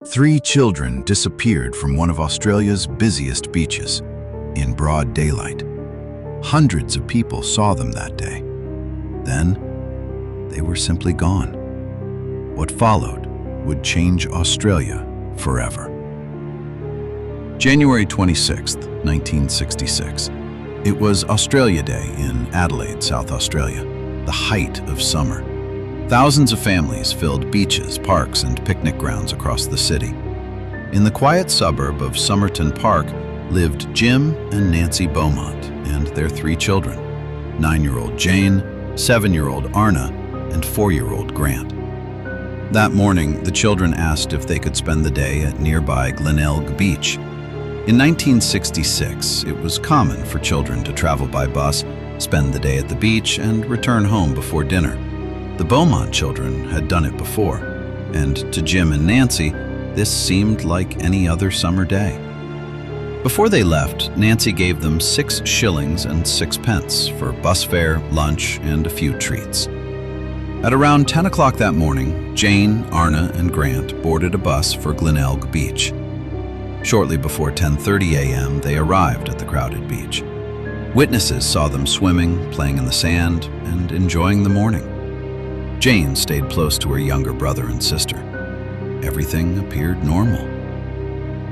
Three children disappeared from one of Australia's busiest beaches in broad daylight. Hundreds of people saw them that day. Then, they were simply gone. What followed would change Australia forever. January 26, 1966. It was Australia Day in Adelaide, South Australia, the height of summer. Thousands of families filled beaches, parks, and picnic grounds across the city. In the quiet suburb of Somerton Park lived Jim and Nancy Beaumont and their three children, 9-year-old Jane, 7-year-old Arna, and 4-year-old Grant. That morning, the children asked if they could spend the day at nearby Glenelg Beach. In 1966, it was common for children to travel by bus, spend the day at the beach, and return home before dinner. The Beaumont children had done it before, and to Jim and Nancy, this seemed like any other summer day. Before they left, Nancy gave them 6 shillings and 6 pence for bus fare, lunch, and a few treats. At around 10 o'clock that morning, Jane, Arna, and Grant boarded a bus for Glenelg Beach. Shortly before 10:30 a.m., they arrived at the crowded beach. Witnesses saw them swimming, playing in the sand, and enjoying the morning. Jane stayed close to her younger brother and sister. Everything appeared normal,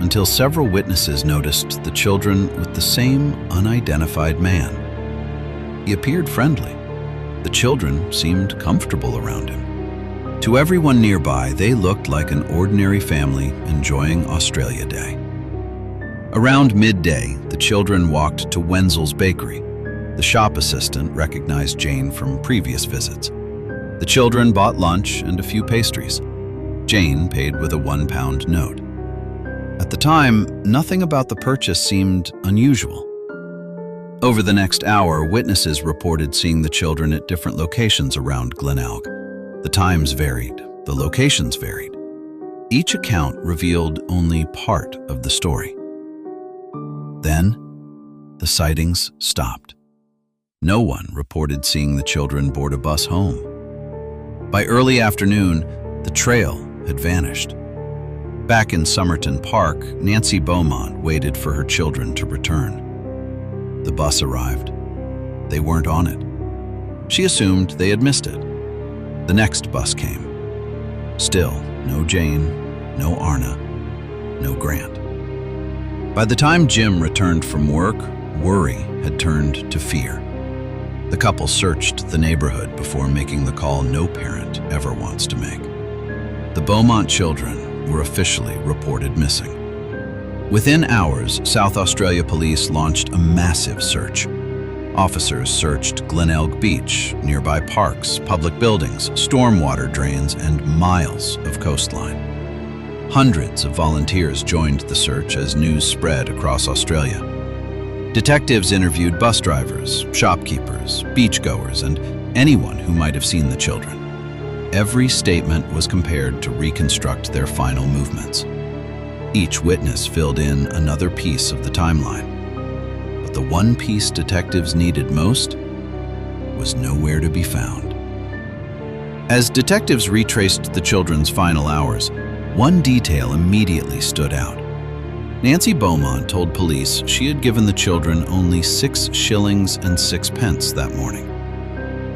until several witnesses noticed the children with the same unidentified man. He appeared friendly. The children seemed comfortable around him. To everyone nearby, they looked like an ordinary family enjoying Australia Day. Around midday, the children walked to Wenzel's Bakery. The shop assistant recognized Jane from previous visits. The children bought lunch and a few pastries. Jane paid with a £1 note. At the time, nothing about the purchase seemed unusual. Over the next hour, witnesses reported seeing the children at different locations around Glenelg. The times varied, the locations varied. Each account revealed only part of the story. Then, the sightings stopped. No one reported seeing the children board a bus home. By early afternoon, the trail had vanished. Back in Somerton Park, Nancy Beaumont waited for her children to return. The bus arrived. They weren't on it. She assumed they had missed it. The next bus came. Still, no Jane, no Arna, no Grant. By the time Jim returned from work, worry had turned to fear. The couple searched the neighborhood before making the call no parent ever wants to make. The Beaumont children were officially reported missing. Within hours, South Australia Police launched a massive search. Officers searched Glenelg Beach, nearby parks, public buildings, stormwater drains, and miles of coastline. Hundreds of volunteers joined the search as news spread across Australia. Detectives interviewed bus drivers, shopkeepers, beachgoers, and anyone who might have seen the children. Every statement was compared to reconstruct their final movements. Each witness filled in another piece of the timeline. But the one piece detectives needed most was nowhere to be found. As detectives retraced the children's final hours, one detail immediately stood out. Nancy Beaumont told police she had given the children only 6 shillings and 6 pence that morning.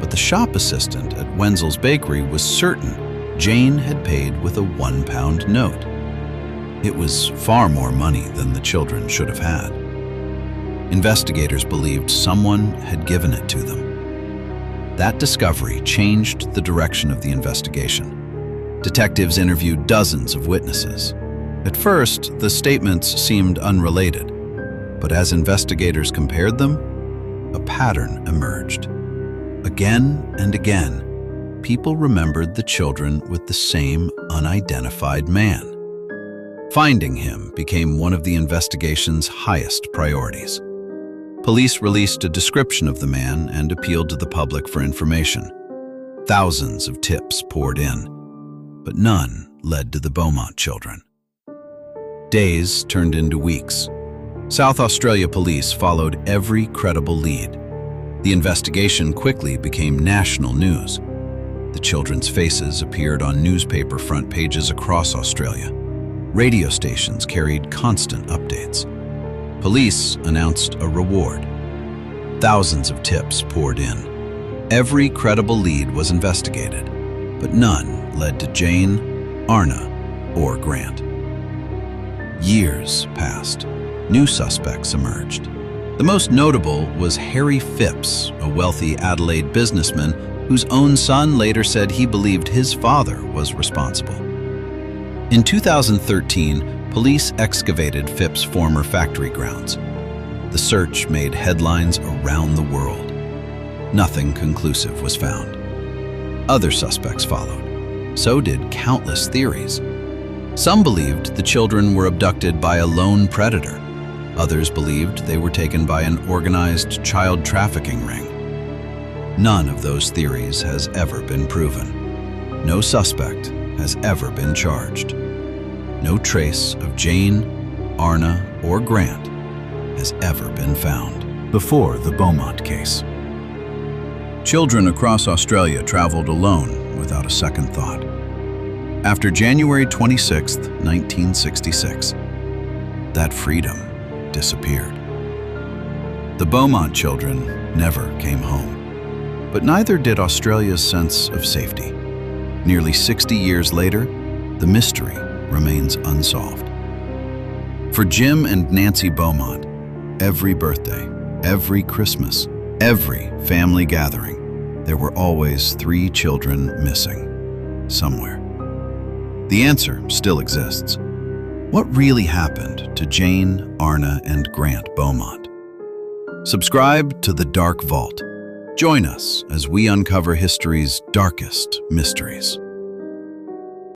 But the shop assistant at Wenzel's Bakery was certain Jane had paid with a £1 note. It was far more money than the children should have had. Investigators believed someone had given it to them. That discovery changed the direction of the investigation. Detectives interviewed dozens of witnesses. At first, the statements seemed unrelated, but as investigators compared them, a pattern emerged. Again and again, people remembered the children with the same unidentified man. Finding him became one of the investigation's highest priorities. Police released a description of the man and appealed to the public for information. Thousands of tips poured in, but none led to the Beaumont children. Days turned into weeks. South Australia Police followed every credible lead. The investigation quickly became national news. The children's faces appeared on newspaper front pages across Australia. Radio stations carried constant updates. Police announced a reward. Thousands of tips poured in. Every credible lead was investigated, but none led to Jane, Arna, or Grant. Years passed. New suspects emerged. The most notable was Harry Phipps, a wealthy Adelaide businessman whose own son later said he believed his father was responsible. In 2013, police excavated Phipps' former factory grounds. The search made headlines around the world. Nothing conclusive was found. Other suspects followed. So did countless theories. Some believed the children were abducted by a lone predator. Others believed they were taken by an organized child trafficking ring. None of those theories has ever been proven. No suspect has ever been charged. No trace of Jane, Arna, or Grant has ever been found. Before the Beaumont case, children across Australia traveled alone without a second thought. After January 26, 1966, that freedom disappeared. The Beaumont children never came home, but neither did Australia's sense of safety. Nearly 60 years later, the mystery remains unsolved. For Jim and Nancy Beaumont, every birthday, every Christmas, every family gathering, there were always 3 children missing somewhere. The answer still exists. What really happened to Jane, Arna, and Grant Beaumont? Subscribe to The Dark Vault. Join us as we uncover history's darkest mysteries.